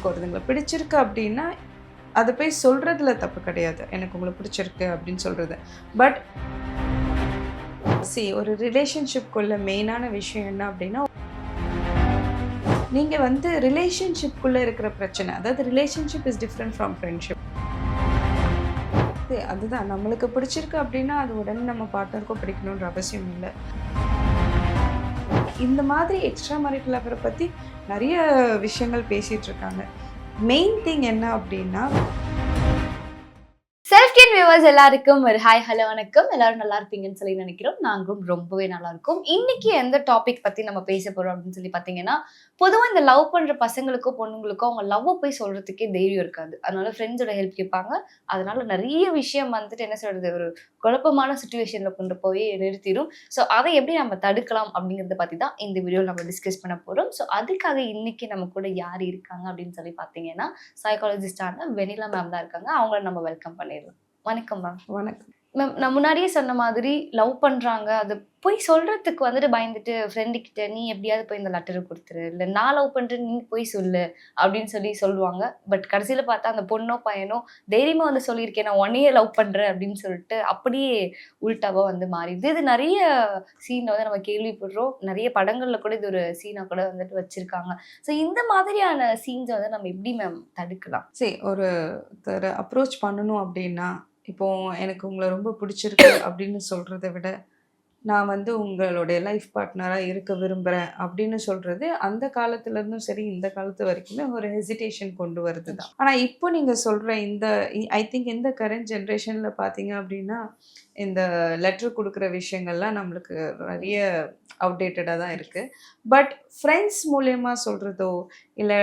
உங்களுக்கு ஒருத்தங்களை பிடிச்சிருக்கு அப்படின்னா அதை போய் சொல்கிறதுல தப்பு கிடையாது. எனக்கு உங்களை பிடிச்சிருக்கு அப்படின்னு சொல்கிறது. பட் ஒரு ரிலேஷன்ஷிப்குள்ள மெயினான விஷயம் என்ன அப்படின்னா, நீங்கள் வந்து ரிலேஷன்ஷிப்குள்ளே இருக்கிற பிரச்சனை, அதாவது relationship is different from friendship. அதுதான் நம்மளுக்கு பிடிச்சிருக்கு அப்படின்னா அது உடனே நம்ம பார்ட்னருக்கும் பிடிக்கணுன்ற அவசியம் இல்லை. இந்த மாதிரி எக்ஸ்ட்ரா மேரிட்டல் அஃபேரை பற்றி நிறைய விஷயங்கள் பேசிகிட்டு இருக்காங்க. மெயின் திங் என்ன அப்படின்னா, செல்ஃப் கேர் வியூவர்ஸ் எல்லாருக்கும் ஒரு ஹாய் ஹலோ வணக்கம். எல்லாரும் நல்லா இருப்பீங்கன்னு சொல்லி நினைக்கிறோம். நாங்களும் ரொம்பவே நல்லா இருக்கும். இன்னைக்கு எந்த டாபிக் பத்தி நம்ம பேச போறோம் அப்படின்னு சொல்லி பாத்தீங்கன்னா, பொதுவாக இந்த லவ் பண்ற பசங்களுக்கோ பொண்ணுங்களுக்கோ அவங்க லவ் போய் சொல்றதுக்கே தைரியம் இருக்காது. அதனால ஃப்ரெண்ட்ஸோட ஹெல்ப் கேட்பாங்க. அதனால நிறைய விஷயம் வந்துட்டு என்ன சொல்றது, ஒரு குழப்பமான சுச்சுவேஷன்ல கொண்டு போய் நிறுத்திடும். ஸோ அதை எப்படி நம்ம தடுக்கலாம் அப்படிங்கிறத பத்தி தான் இந்த வீடியோவில் நம்ம டிஸ்கஸ் பண்ண போறோம். ஸோ அதுக்காக இன்னைக்கு நம்ம கூட யார் இருக்காங்க அப்படின்னு சொல்லி பாத்தீங்கன்னா, சைக்காலஜிஸ்டான வெனிலா மேம் தான் இருக்காங்க. அவங்கள நம்ம வெல்கம் பண்ணிடலாம். வணக்கம் மேம். வணக்கம் மேம். நான் முன்னாடியே சொன்ன மாதிரி லவ் பண்றாங்க, அது போய் சொல்றதுக்கு வந்துட்டு பயந்துட்டு ஃப்ரெண்டு கிட்ட நீ எப்படியாவது போய் இந்த லெட்டரை கொடுத்துரு, இல்லை நான் லவ் பண்றேன்னு நீ போய் சொல்லு அப்படின்னு சொல்லுவாங்க. பட் கடைசியில பார்த்தா அந்த பொண்ணோ பையனோ தைரியமா வந்து சொல்லியிருக்கேன் நான் ஒன்னையே லவ் பண்றேன் அப்படின்னு சொல்லிட்டு அப்படியே உள்டாவா வந்து மாறிடுது. இது நிறைய சீன் வந்து நம்ம கேள்விப்படுறோம். நிறைய படங்கள்ல கூட இது ஒரு சீனா கூட வந்துட்டு வச்சிருக்காங்க. ஸோ இந்த மாதிரியான சீன்ஸ் வந்து நம்ம எப்படி மேம் தடுக்கலாம்? ஒரு அப்ரோச் பண்ணணும் அப்படின்னா, இப்போ எனக்கு உங்களை ரொம்ப பிடிச்சிருக்கு அப்படின்னு சொல்கிறத விட, நான் வந்து உங்களுடைய லைஃப் பார்ட்னராக இருக்க விரும்புகிறேன் அப்படின்னு சொல்கிறது அந்த காலத்துலேருந்தும் சரி இந்த காலத்து வரைக்குமே ஒரு ஹெசிடேஷன் கொண்டு வருது தான். ஆனால் இப்போ நீங்கள் சொல்கிற இந்த ஐ திங்க் இந்த கரண்ட் ஜென்ரேஷனில் பார்த்தீங்க அப்படின்னா, இந்த லெட்டர் கொடுக்குற விஷயங்கள்லாம் நம்மளுக்கு நிறைய அவுடேட்டடாக தான் இருக்குது. பட் ஃப்ரெண்ட்ஸ் மூலயமா சொல்கிறதோ இல்லை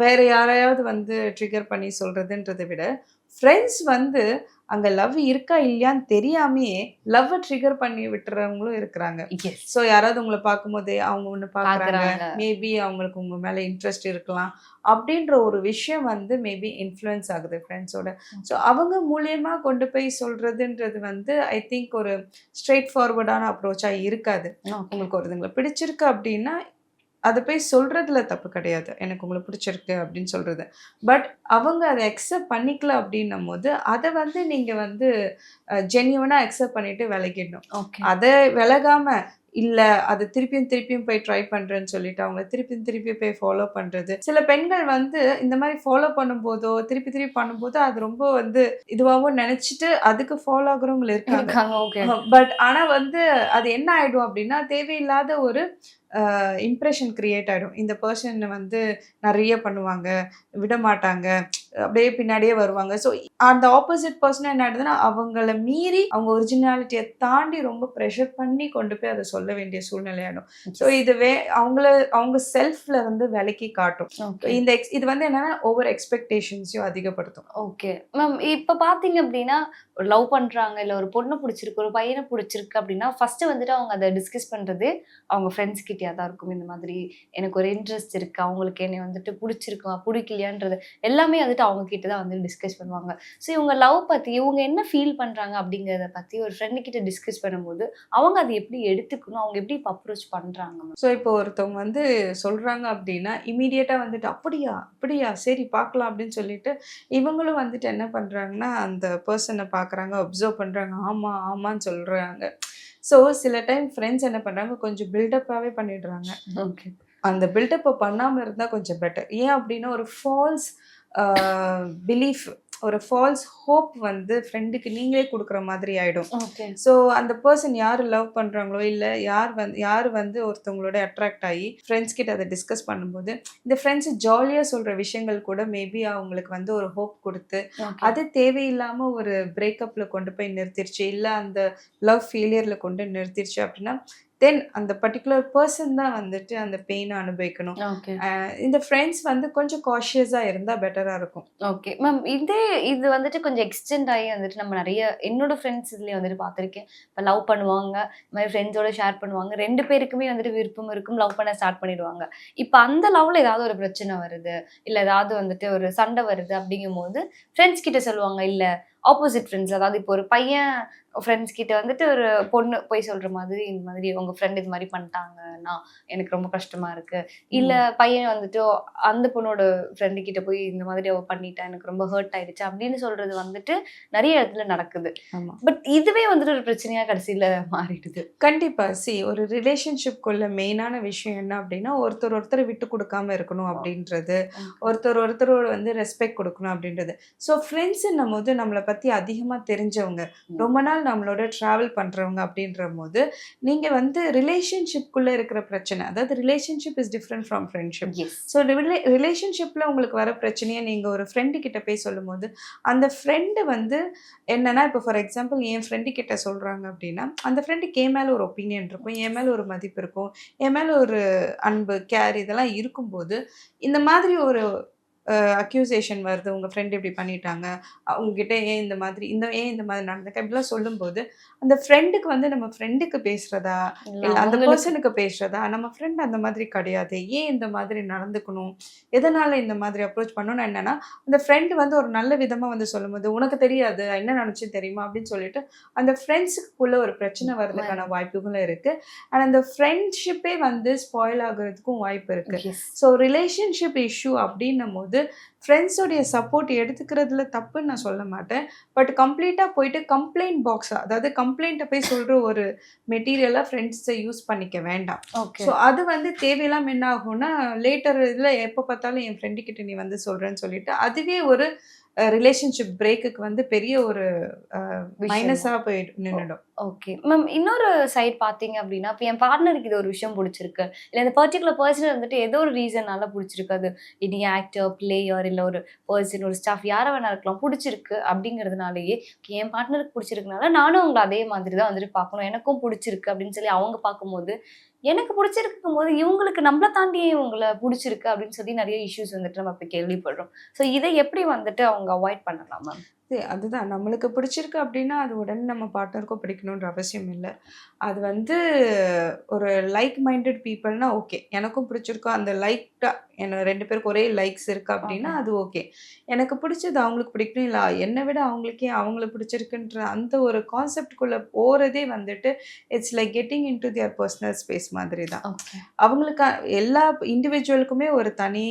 வேறு யாரையாவது வந்து ட்ரிகர் பண்ணி சொல்கிறதுன்றதை விட, ஃப்ரெண்ட்ஸ் வந்து அங்கே லவ் இருக்கா இல்லையான்னு தெரியாமையே லவ்வை ட்ரிகர் பண்ணி விட்டுறவங்களும் இருக்கிறாங்க. ஸோ யாராவது உங்களை பார்க்கும்போதே அவங்க ஒன்று பார்க்குறாங்க, மேபி அவங்களுக்கு உங்கள் மேலே இன்ட்ரெஸ்ட் இருக்கலாம் அப்படின்ற ஒரு விஷயம் வந்து மேபி இன்ஃப்ளூயன்ஸ் ஆகுது ஃப்ரெண்ட்ஸோட. ஸோ அவங்க மூலயமா கொண்டு போய் சொல்கிறதுன்றது வந்து ஐ திங்க் ஒரு ஸ்ட்ரெயிட் ஃபார்வர்டான அப்ரோச்சாக இருக்காது. உங்களுக்கு ஒருத்தங்களை பிடிச்சிருக்கு அப்படின்னா அதை போய் சொல்கிறதுல தப்பு கிடையாது, எனக்கு உங்களை பிடிச்சிருக்கு அப்படின்னு சொல்கிறது. பட் அவங்க அதை அக்செப்ட் பண்ணிக்கல அப்படின்னும் போது அதை வந்து நீங்கள் வந்து ஜென்யூனாக அக்செப்ட் பண்ணிவிட்டு விலகிடணும். அதை விலகாமல் இல்லை அது திருப்பியும் போய் ட்ரை பண்ணுறேன்னு சொல்லிட்டு அவங்கள திருப்பி போய் ஃபாலோ பண்ணுறது. சில பெண்கள் வந்து இந்த மாதிரி ஃபாலோ பண்ணும்போதோ திருப்பி பண்ணும்போதோ அது ரொம்ப வந்து இதுவாகவும் நினச்சிட்டு அதுக்கு ஃபாலோ ஆகுறவங்க இருக்காங்க. பட் ஆனால் வந்து அது என்ன ஆகிடும் அப்படின்னா, தேவையில்லாத ஒரு இம்ப்ரெஷன் கிரியேட் ஆகிடும். இந்த பர்சன் வந்து நிறைய பண்ணுவாங்க, விட மாட்டாங்க, அப்படியே பின்னாடியே வருவாங்க. ஸோ அந்த ஆப்போசிட் பர்சன் என்ன ஆகிடுதுன்னா, அவங்கள மீறி அவங்க ஒரிஜினாலிட்டியை தாண்டி ரொம்ப ப்ரெஷர் பண்ணி கொண்டு போய் அதை சொல்ல வேண்டிய சூழ்நிலை ஆகிடும். ஸோ இது அவங்க செல்ஃப்ல வந்து விலக்கி காட்டும். இது வந்து என்னன்னா ஓவர் எக்ஸ்பெக்டேஷன்ஸையும் அதிகப்படுத்தும். Okay ma'am. இப்போ பார்த்தீங்க அப்படின்னா, லவ் பண்ணுறாங்க, இல்லை ஒரு பொண்ணை பிடிச்சிருக்கு, ஒரு பையனை பிடிச்சிருக்கு அப்படின்னா ஃபர்ஸ்ட் வந்துட்டு அவங்க அதை டிஸ்கஸ் பண்ணுறது அவங்க ஃப்ரெண்ட்ஸ் கிட்டே தான் இருக்கும். இந்த மாதிரி எனக்கு ஒரு இன்ட்ரெஸ்ட் இருக்குது, அவங்களுக்கு என்னை வந்துட்டு பிடிச்சிருக்கா பிடிக்கலையான்றது எல்லாமே வந்துட்டு அவங்க கிட்ட தான் வந்து டிஸ்கஸ் பண்ணுவாங்க. ஸோ இவங்க லவ் பற்றி இவங்க என்ன ஃபீல் பண்ணுறாங்க அப்படிங்கிறத பற்றி ஒரு ஃப்ரெண்டு கிட்ட டிஸ்கஸ் பண்ணும்போது அவங்க அதை எப்படி எடுத்துக்கணும், அவங்க எப்படி இப்போ அப்ரோச் பண்ணுறாங்க? ஸோ இப்போ ஒருத்தவங்க வந்து சொல்கிறாங்க அப்படின்னா இமீடியட்டாக வந்துட்டு அப்படியா சரி பார்க்கலாம் அப்படின்னு சொல்லிட்டு இவங்களும் வந்துட்டு என்ன பண்ணுறாங்கன்னா, அந்த பர்சனை பார்க்குறாங்க, அப்சர்வ் பண்ணுறாங்க, ஆமான்னு சொல்கிறாங்க. ஸோ சில டைம் ஃப்ரெண்ட்ஸ் என்ன பண்ணுறாங்க, கொஞ்சம் பில்டப்பாகவே பண்ணிடுறாங்க. ஓகே, அந்த பில்டப்பை பண்ணாமல் இருந்தால் கொஞ்சம் பெட்டர். ஏன் அப்படின்னா ஒரு ஃபால்ஸ் பிலீஃப், ஒரு ஃபால்ஸ் ஹோப் வந்து ஃப்ரெண்டுக்கு நீங்களே கொடுக்குற மாதிரி ஆகிடும். ஸோ அந்த பர்சன் யார் லவ் பண்ணுறாங்களோ இல்லை யார் வந்து ஒருத்தவங்களோட அட்ராக்ட் ஆகி ஃப்ரெண்ட்ஸ் கிட்ட அதை டிஸ்கஸ் பண்ணும்போது இந்த ஃப்ரெண்ட்ஸ் ஜாலியாக சொல்கிற விஷயங்கள் கூட மேபி அவங்களுக்கு வந்து ஒரு ஹோப் கொடுத்து அது தேவையில்லாமல் ஒரு பிரேக்கப்பில் கொண்டு போய் நிறுத்திடுச்சு, இல்லை அந்த லவ் ஃபெயிலியரில் கொண்டு நிறுத்திடுச்சு அப்படின்னா தென் அந்த பர்டிகுலர் பர்சன் தான் வந்துட்டு அந்த பெயினை அனுபவிக்கணும். இந்த ஃப்ரெண்ட்ஸ் வந்து கொஞ்சம் காஷியஸாக இருந்தால் பெட்டராக இருக்கும். Okay ma'am. இது வந்துட்டு கொஞ்சம் எக்ஸ்டெண்ட் ஆகி வந்துட்டு நம்ம நிறைய என்னோட ஃப்ரெண்ட்ஸ் இதுலேயே வந்துட்டு பார்த்துருக்கேன். இப்போ லவ் பண்ணுவாங்க, இந்த மாதிரி ஃப்ரெண்ட்ஸோட ஷேர் பண்ணுவாங்க, 2 பேருக்குமே வந்துட்டு விருப்பம் இருக்கும், லவ் பண்ண ஸ்டார்ட் பண்ணிடுவாங்க. இப்போ அந்த லவ்ல ஏதாவது ஒரு பிரச்சனை வருது, இல்லை ஏதாவது வந்துட்டு ஒரு சண்டை வருது அப்படிங்கும் போது ஃப்ரெண்ட்ஸ் கிட்ட சொல்லுவாங்க, இல்லை ஆப்போசிட் ஃப்ரெண்ட்ஸ், அதாவது இப்போ ஒரு பையன் ஃப்ரெண்ட்ஸ் கிட்ட வந்துட்டு ஒரு பொண்ணு போய் சொல்ற மாதிரி, இந்த மாதிரி உங்க ஃப்ரெண்ட் இது மாதிரி பண்ணிட்டாங்கன்னா எனக்கு ரொம்ப கஷ்டமா இருக்கு. இல்ல ம். பையன் வந்துட்டு அந்த பொண்ணோட ஃப்ரெண்டு கிட்ட போய் இந்த மாதிரி அவ பண்ணிட்டா எனக்கு ரொம்ப ஹர்ட் ஆயிடுச்சு அப்படின்னு சொல்றது வந்துட்டு நிறைய இடத்துல நடக்குது. ஆமா. பட் இதுவே வந்துட்டு ஒரு பிரச்சனையா கடைசியில மாறிடுது. கண்டிப்பா. ஒரு ரிலேஷன்ஷிப்குள்ள மெயினான விஷயம் என்ன அப்டின்னா, ஒருத்தர் விட்டு குடுக்காம இருக்கணும் அப்டின்றது. ஓகே. ஒருத்தரோட வந்து ரெஸ்பெக்ட் குடுக்கணும் அப்டின்றது. ஃப்ரெண்ட்ஸ்ன்னும்போது நம்மள பத்தி அதிகமா தெரிஞ்சவங்க. ம். ரொம்ப நாள் நம்மளோட ட்ராவல் பண்றவங்க அப்டின்றபோது, நீங்க வந்து ரிலேஷன்ஷிப்குள்ள இருக்கிற பிரச்சனை. அதாவது relationship is different from friendship. Yes. ரிலேஷன்ஷிப்ல உங்களுக்கு வர பிரச்சனைய நீங்க ஒரு ஃப்ரெண்டு கிட்ட போய் சொல்லும்போது, அந்த ஃப்ரெண்டு வந்து என்னன்னா, இப்போ ஃபார் எக்ஸாம்பிள் என் ஃப்ரெண்டு கிட்ட சொல்றாங்க அப்டின்னா, அந்த ஃப்ரெண்டுக்கு என் மேல ஒரு ஒப்பீனியன் இருக்கும். என் மேல ஒரு மதிப்பு இருக்கும். என் மேல ஒரு அன்பு, கேர் இதெல்லாம் இருக்கும்போது, இந்த மாதிரி ஒரு அக்யூசேஷன் வருது. உங்க ஃப்ரெண்ட் இப்படி பண்ணிட்டாங்க. உங்ககிட்ட ஏன் இந்த மாதிரி நடந்துக்க இப்படிலாம் சொல்லும்போது, அந்த ஃப்ரெண்டுக்கு வந்து நம்ம ஃப்ரெண்டுக்கு பேசுறதா, இல்ல இல்ல அந்த அவங்களுக்கு. பெர்சனுக்கு பேசுறதா, நம்ம ஃப்ரெண்ட் அந்த மாதிரி கிடையாது. ஏன் இந்த மாதிரி நடந்துக்கணும்? எதனால இந்த மாதிரி அப்ரோச் பண்ணணும்னா என்னன்னா, அந்த ஃப்ரெண்ட் வந்து ஒரு நல்ல விதமா வந்து சொல்லும்போது, "உனக்கு தெரியாது. என்ன நடந்துச்சுன்னு தெரியுமா?" அப்படின்னு சொல்லிட்டு, அந்த ஃப்ரெண்ட்ஸுக்குள்ள ஒரு பிரச்சனை வரதுக்கான வாய்ப்புகளும் இருக்கு. அண்ட் அந்த ஃப்ரெண்ட்ஷிப்பே வந்து ஸ்பாயில் ஆகுறதுக்கும் வாய்ப்பு இருக்கு. எஸ். ரிலேஷன்ஷிப் இஷ்யூ அப்படின்னும்போது, ஃப்ரெண்ட்ஸோடைய சப்போர்ட் எடுத்துக்கிறதுல தப்புன்னு நான் சொல்ல மாட்டேன். பட் கம்ப்ளீட்டா போயிட்டு கம்ப்ளைண்ட் பாக்ஸா, அதாவது கம்ப்ளைண்ட்ட போய் சொல்ற ஒரு மெட்டீரியலா ஃப்ரெண்ட்ஸ யூஸ் பண்ணிக்க வேண்டாம். ஓகே. அது வந்து தேவையில்லாம என்ன ஆகும்னா, லேட்டர் இதுல எப்ப பார்த்தாலும் என் ஃப்ரெண்டு கிட்ட நீ வந்து சொல்றேன்னு சொல்லிட்டு, அதுவே ஒரு ரிலேஷன்ஷிப் பிரேக்குக்கு வந்து பெரிய ஒரு அ விஷயமா. மைனஸா போய் நின்னுடும். ஓகே. மேம் இன்னொரு சைட் பார்த்தீங்க அப்டின்னா, இப்ப என் பார்ட்னருக்கு இது ஒரு விஷயம் புடிச்சிருக்கு. இல்ல இந்த பர்ட்டிகுலர் பெர்சன் வந்துட்டு ஏதோ ஒரு ரீசன்னால புடிச்சிருக்கு. அது இனி ஆக்டர், பிளேயர் இல்ல ஒரு பெர்சன், ஒரு ஸ்டாஃப் யாரா வேணா இருக்கலாம். புடிச்சிருக்கு அப்டிங்கிறதுனாலயே, என் பார்ட்னருக்கு புடிச்சிருக்கனால நானும் அவங்கள அதே மாதிரி தான் வந்துட்டு பார்க்கணும். எனக்கும் புடிச்சிருக்கு அப்டின்னு சொல்லி அவங்க பார்க்கும்போது, எனக்கு புடிச்சிருக்கும்போது இவங்களுக்கு நம்மள தாண்டி இவங்கள புடிச்சிருக்கு அப்டின்னு சொல்லி நெறைய இஷ்யூஸ் வந்துட்டு நம்ம இப்ப கேள்விப்படுறோம். ஸோ இத எப்படி வந்துட்டு அவங்க அவாய்ட் பண்ணலாம் மேம்? அதுதான் நம்மளுக்கு பிடிச்சிருக்கு அப்டின்னா, அது உடனே நம்ம பார்ட்னருக்கும் பிடிக்கணுன்ற அவசியம் இல்ல. அது வந்து ஒரு லைக் மைண்டட் பீப்பிள்னா ஓகே. எனக்கும் பிடிச்சிருக்கும். அந்த லைட்டா என்ன 2 பேருக்கு ஒரே லைக்ஸ் இருக்கு அப்டின்னா, ஓகே. அது ஓகே. எனக்கு பிடிச்சது அவங்களுக்கு பிடிக்கணும், இல்ல என்ன விட அவங்களுக்கே அவங்கள பிடிச்சிருக்குன்ற அந்த ஒரு கான்செப்ட்குள்ள போறதே வந்துட்டு, it's like getting into their personal space மாதிரி தான். ஓகே. அவங்களுக்கு எல்லா இண்டிவிஜுவலுக்குமே ஒரு தனி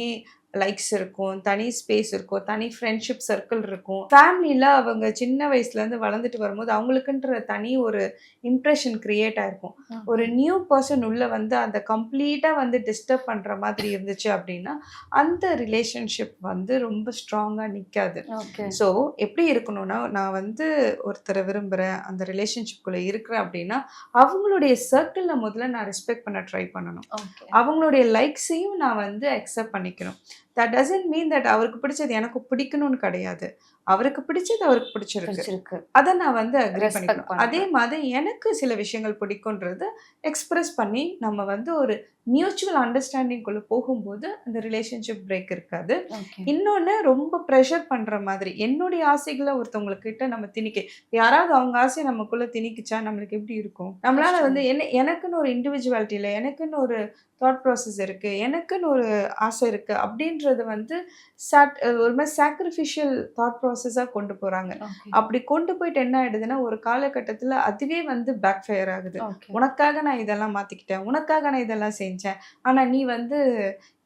லைக்ஸ் இருக்கும். தனி ஸ்பேஸ் இருக்கும். தனி ஃப்ரெண்ட்ஷிப் சர்க்கிள் இருக்கும். ஃபேமிலில அவங்க சின்ன வயசுலேருந்து வளர்ந்துட்டு வரும்போது, அவங்களுக்குன்ற தனி ஒரு இம்ப்ரஷன் கிரியேட் ஆயிருக்கும். ஒரு ஓகே. நியூ பெர்சன் உள்ள வந்து அத கம்ப்ளீட்டா வந்து டிஸ்டர்ப் பண்ற மாதிரி இருந்துச்சு அப்டின்னா, அந்த ரிலேஷன்ஷிப் வந்து ரொம்ப ஸ்ட்ராங்கா நிக்காது. ஓகே. ஸோ எப்படி இருக்கணும்னா, நான் வந்து ஒருத்தர விரும்புறேன், அந்த ரிலேஷன்ஷிப்குள்ள இருக்கிறேன் அப்டின்னா, அவங்களுடைய சர்க்கிள்ல முதல்ல நான் ரெஸ்பெக்ட் பண்ண ட்ரை பண்ணணும். ஓகே. அவங்களுடைய லைக்ஸையும் நான் வந்து அக்செப்ட் பண்ணிக்கணும். தட் டசன்ட் மீன் தட் அவருக்கு பிடிச்சது எனக்கு பிடிக்கணும்னு கிடையாது. அவருக்கு பிடிச்சது அவருக்கு பிடிச்சிருக்கு. பிடிச்சிருக்கு. அத நான் வந்து அக்ரி ரெஸ்பெக்ட் பண்ணிக்கணும். அதே பண்றேன். மாதிரி எனக்கு சில விஷயங்கள் பிடிக்கும்ன்றத எக்ஸ்பிரஸ் பண்ணி நம்ம வந்து ஒரு மியூச்சுவல் அண்டர்ஸ்டாண்டிங்குள்ள போகும்போது அந்த ரிலேஷன்ஷிப் பிரேக் இருக்காது. ஓகே. இன்னொன்னு ரொம்ப பிரஷர் பண்ற மாதிரி என்னுடைய ஆசைகள ஒருத்தவங்ககிட்ட நம்ம யாராவது அவங்க ஆசைய நமக்குள்ள திணிக்குச்சா நம்மளுக்கு எப்படி இருக்கும்? நம்மளால கஷ்டம். வந்து எனக்குன்னு ஒரு இண்டிவிஜுவாலிட்டி இல்ல. எனக்குன்னு ஒரு தாட் ப்ராசஸ் இருக்கு. எனக்குன்னு ஒரு ஆசை இருக்கு. அப்படின்றது வந்து ஒரு மாரி சாக்ரிஃபிஷியல் தாட் ப்ராசஸா கொண்டு போறாங்க. ஓகே. அப்படி கொண்டு போயிட்டு என்ன ஆயிடுதுன்னா, ஒரு காலகட்டத்தில அதுவே வந்து பேக் ஃபயர் ஆகுது. ஓகே. உனக்காக நான் இதெல்லாம் மாத்திக்கிட்டேன். உனக்காக நான் இதெல்லாம் செஞ்சேன். ஆனா நீ வந்து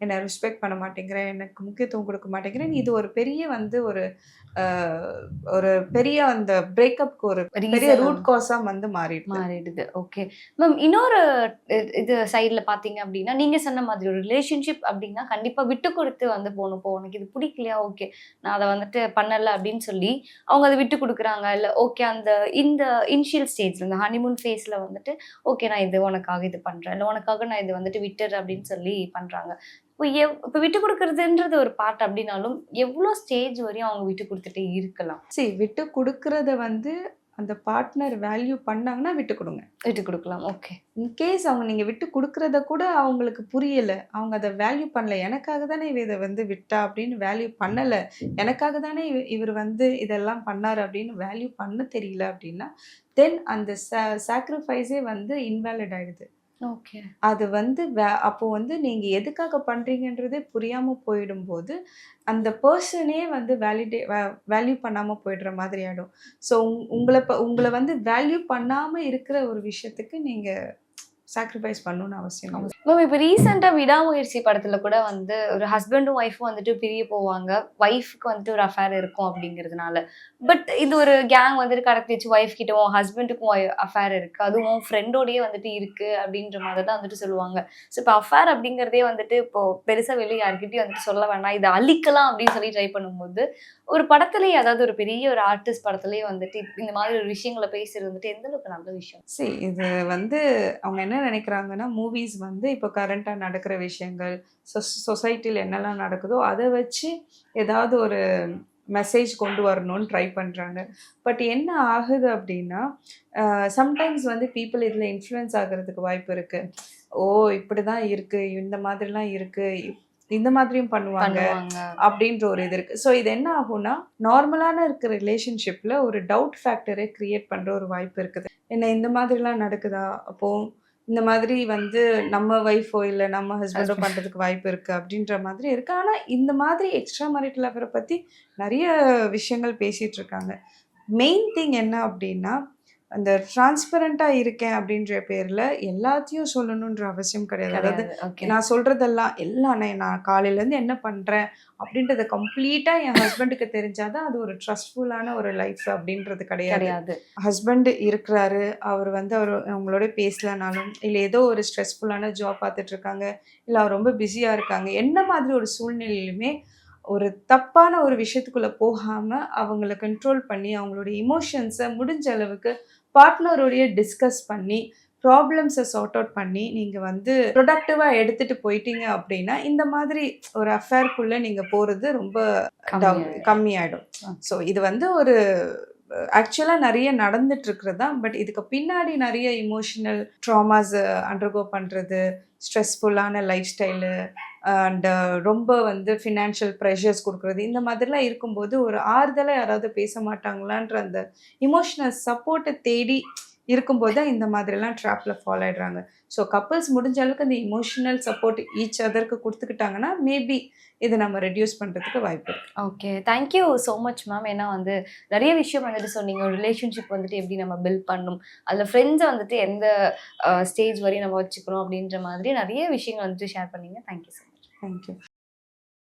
என்ன ரெஸ்பெக்ட் பண்ண மாட்டேங்கிற. எனக்கு முக்கியத்துவம் குடுக்க மாட்டேங்கிற. இது ஒரு பெரிய வந்து அ ஒரு பெரிய அந்த பிரேக்கப்க்கு ஒரு பெரிய ரீசன் ரூட் காஸா வந்து மாறிடுது. மாறிடுது. ஓகே. மேம் இன்னொரு இது சைட்ல பார்த்தீங்க அப்டின்னா, நீங்க சொன்ன மாதிரி ஒரு ரிலேஷன்ஷிப் அப்டின்னா, கண்டிப்பா விட்டு குடுத்து வந்து போணும். இப்போ உனக்கு இது பிடிக்கலையா? ஓகே. நான் அத வந்துட்டு பண்ணல அப்டின்னு சொல்லி, அவங்க அத விட்டு குடுக்குறாங்க. இல்ல ஓகே இந்த இனிஷியல் ஸ்டேஜ்ல இந்த ஹனிமூன் ஃபேஸ்ல வந்துட்டு, ஓகே நான் இது உனக்காக இது பண்றேன். இல்ல உனக்காக நான் இது வந்துட்டு விட்டுர்றேன் அப்டின்னு சொல்லி பண்றாங்க. இப்ப விட்டு குடுக்குறதுன்றது ஒரு பார்ட் அப்டின்னாலும், எவ்ளோ ஸ்டேஜ் வரையும் அவங்க விட்டு குடுத்துட்டே இருக்கலாம்? விட்டு குடுக்குறத வந்து அந்த பார்ட்னர் வேல்யூ பண்ணாங்கன்னா விட்டு குடுங்க. விட்டு குடுக்கலாம். ஓகே. இன்கேஸ் நீங்க விட்டு குடுக்குறத கூட அவங்களுக்கு புரியல. அவங்க அத வேல்யூ பண்ணல. எனக்காக தானே இவ இத வந்து விட்டா அப்படின்னு வேல்யூ பண்ணல. எனக்காக தானே இவரு வந்து இதெல்லாம் பண்ணாரு அப்படின்னு வேல்யூ பண்ண தெரியல அப்படின்னா, தென் அந்த சாக்ரிஃபைஸே வந்து இன்வாலிட் ஆயிடுது. ஓகே. அது வந்து அப்போ வந்து நீங்க எதுக்காக பண்றீங்கன்றதே புரியாம போயிடும்போது, அந்த பெர்சனே வந்து வேல்யூ பண்ணாம போயிடுற மாதிரி ஆயிடும். ஸோ உங்கள வந்து வேல்யூ பண்ணாம இருக்கிற ஒரு விஷயத்துக்கு நீங்க சாக்ரிஃபைஸ் பண்ணணும்னு அவசியம் இல்ல. மேம் இப்ப ரீசெண்டா விடாமுயற்சி படத்துல கூட வந்து ஒரு ஹஸ்பண்டும் ஒய்ஃபும் வந்துட்டு பிரிய போவாங்க. ஒய்ஃப்க்கு வந்துட்டு ஒரு அஃபேர் இருக்கும் அப்படிங்கிறதுனால. பட் இது ஒரு கேங் வந்துட்டு கடத்தி வச்சு ஒய்ஃப் கிட்ட உன் ஹஸ்பண்டுக்கும் அஃபேர் இருக்கு. அதுவும் உன் ஃப்ரெண்டோடயே வந்துட்டு இருக்கு அப்படின்ற மாதிரி தான் வந்துட்டு சொல்லுவாங்க. ஸோ இப்ப அஃபேர் அப்படிங்கிறதே வந்துட்டு இப்போ பெருசா வெளிய யார்கிட்டயும் வந்துட்டு சொல்ல வேண்டாம். இத அழிக்கலாம் அப்படின்னு சொல்லி ட்ரை பண்ணும்போது, ஒரு படத்திலேயே அதாவது ஒரு பெரிய ஒரு ஆர்டிஸ்ட் படத்திலேயே வந்துட்டு இந்த மாதிரி ஒரு விஷயங்கள பேசுறது வந்துட்டு எந்த அளவுக்கு நல்ல விஷயம்? இது வந்து அவங்க என்ன நினைக்கிறாங்கன்னா, மூவிஸ் வந்து இப்போ கரண்ட்டா நடக்கிற விஷயங்கள், சொசைட்டில என்னலாம் நடக்குதோ, அத வச்சு ஏதாவது ஒரு மெசேஜ் கொண்டு வரணும்னு ட்ரை பண்றாங்க. பட் என்ன ஆகுது அப்டின்னா, சம்டைம்ஸ் வந்து பீப்பிள் இதில இன்ஃப்ளூயன்ஸ் ஆகுறதுக்கு வாய்ப்பு இருக்கு. ஓ! இப்படிதான் இருக்கு. இந்த மாதிரிலாம் இருக்கு. இந்த மாதிரியும் பண்ணுவாங்க. பண்ணுவாங்க. அப்படின்ற ஒரு இது இருக்கு. ஸோ இது என்ன ஆகும்னா, நார்மலான இருக்க ரிலேஷன்ஷிப்ல ஒரு டவுட் ஃபேக்டர கிரியேட் பண்ற ஒரு வாய்ப்பு இருக்குது. என்ன இந்த மாதிரிலாம் நடக்குதா? அப்போ இந்த மாதிரி வந்து நம்ம ஒய்ஃபோ இல்ல நம்ம ஹஸ்பண்டோ ஹஸ்பண்ட் பண்றதுக்கு வாய்ப்பு இருக்கு அப்படின்ற மாதிரி இருக்கு. ஆனா இந்த மாதிரி எக்ஸ்ட்ரா மேரிட்டல் அஃபேர பத்தி நெறைய விஷயங்கள் பேசிட்டு இருக்காங்க. மெயின் திங் என்ன அப்படின்னா, அந்த டிரான்ஸ்பரன்ட்டா இருக்கேன் அப்படின்ற பேர்ல எல்லாத்தையும் சொல்லணுன்ற அவசியம் கிடையாது. அதாவது கிடையாது. ஓகே. நான் சொல்றதெல்லாம் எல்லாம் நான் காலையிலேருந்து என்ன பண்றேன் அப்படின்றத கம்ப்ளீட்டா என் ஹஸ்பண்டுக்கு தெரிஞ்சா தான் அது ஒரு ட்ரஸ்ட்ஃபுல்லான ஒரு லைஃப் அப்படின்றது கிடையாது. கிடையாது. ஹஸ்பண்ட் இருக்கிறாரு. அவரு அவங்களோட பேசலனாலும், இல்ல ஏதோ ஒரு ஸ்ட்ரெஸ்ஃபுல்லான ஜாப் பார்த்துட்டு இருக்காங்க. இல்ல அவர் ரொம்ப பிஸியா இருக்காங்க. என்ன மாதிரி ஒரு சூழ்நிலையிலுமே ஒரு தப்பான ஒரு விஷயத்துக்குள்ள போகாம, அவங்கள கண்ட்ரோல் பண்ணி, அவங்களோட எமோஷன்ஸ முடிஞ்ச அளவுக்கு பார்ட்னரோடயே டிஸ்கஸ் பண்ணி, ப்ராப்ளம்ஸ சார்ட் அவுட் பண்ணி, நீங்க வந்து ப்ரொடக்டிவா எடுத்துட்டு போயிட்டீங்க அப்டின்னா, இந்த மாதிரி ஒரு அஃபேர்க்குள்ள நீங்க போறது ரொம்ப கம்மியாயிடும். கம்மியாயிடும். ஸோ இது வந்து ஒரு ஆக்சுவலா நெறைய நடந்துட்டு இருக்கிறது தான். பட் இதுக்கு பின்னாடி நெறைய எமோஷனல் ட்ராமாஸ் அண்டர்கோ பண்றது, ஸ்ட்ரெஸ்ஃபுல்லான லைஃப் ஸ்டைலு அண்ட் ரொம்ப வந்து ஃபினான்ஷியல் ப்ரெஷர்ஸ் குடுக்குறது, இந்த மாதிரிலாம் இருக்கும்போது, ஒரு ஆறுதலா யாராவது பேச மாட்டாங்களான்ற அந்த எமோஷனல் சப்போர்ட்ட தேடி இருக்கும்போது தான் இந்த மாதிரிலாம் ட்ராப்ல ஃபால் ஆயிடுறாங்க. ஸோ கப்பிள்ஸ் முடிஞ்ச அளவுக்கு அந்த எமோஷனல் சப்போர்ட் ஈச் அதருக்கு குடுத்துக்கிட்டாங்கன்னா, மேபி இத நம்ம ரெட்யூஸ் பண்றதுக்கு வாய்ப்பு இருக்கு. Okay. Thank you so much ma'am. ஏன்னா வந்து நெறைய விஷயம் வந்துட்டு சொன்னீங்க. ஒரு ரிலேஷன்ஷிப் வந்துட்டு எப்படி நம்ம பில்ட் பண்ணணும். அதுல ஃப்ரெண்ட்ஸ வந்துட்டு எந்த ஸ்டேஜ் வரையும் நம்ம வச்சுக்கணும் அப்படின்ற மாதிரி நெறைய விஷயங்கள் வந்துட்டு ஷேர் பண்ணீங்க. Thank you so much. Thank you.